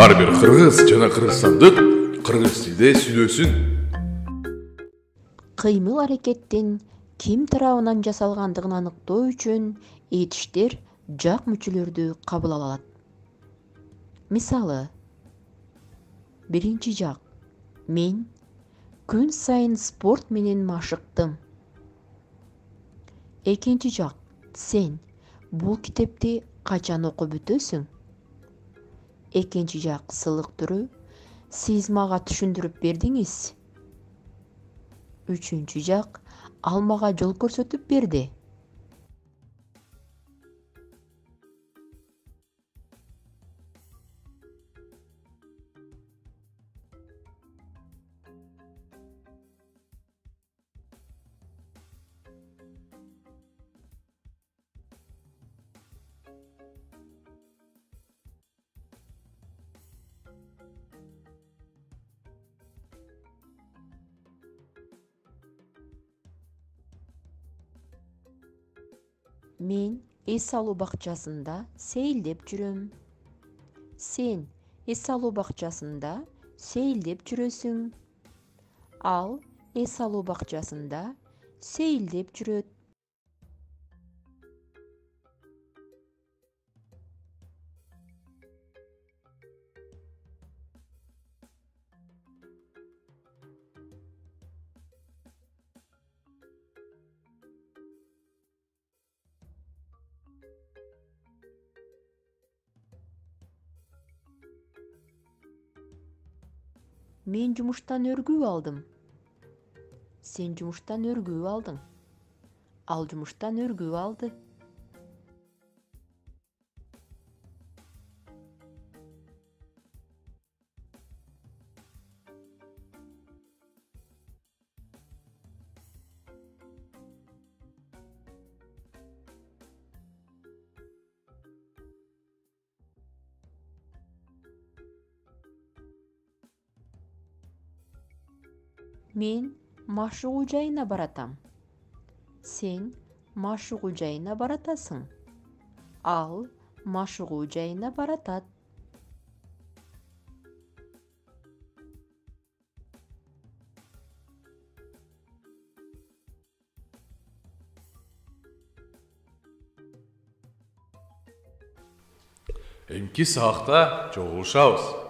Ар бир кыргыз жана кыргызстандык кыргыз тилде сүйлөсүн. Кыймыл аракеттин ким тарабынан жасалгандыгын аныктоо үчүн этиштер жак мүчөлөрдү кабыл ала алат. Мисалы, биринчи жак: мен күн сайын спорт менен машыктым. Экинчи жак: сен бул китепти качан окуп бүтөсүң? Экинчи жак сылык түрү: сиз мага түшүндүрүп бердиңиз. Үчүнчү жак: ал мага жол көрсөтүп берди. Мен эс алуу бакчасында сейилдеп жүрөм. Сен эс алуу бакчасында сейилдеп жүрөсүң. Ал эс алуу бакчасында сейилдеп жүрөт. Мен жумуштан өргүү алдым. Сен жумуштан өргүү алдың. Ал жумуштан өргүү алды. Мен машыгуу жайына баратам. Сен машыгуу жайына баратасың. Ал машыгуу жайына баратат. Эмки саакта жолугушабыз.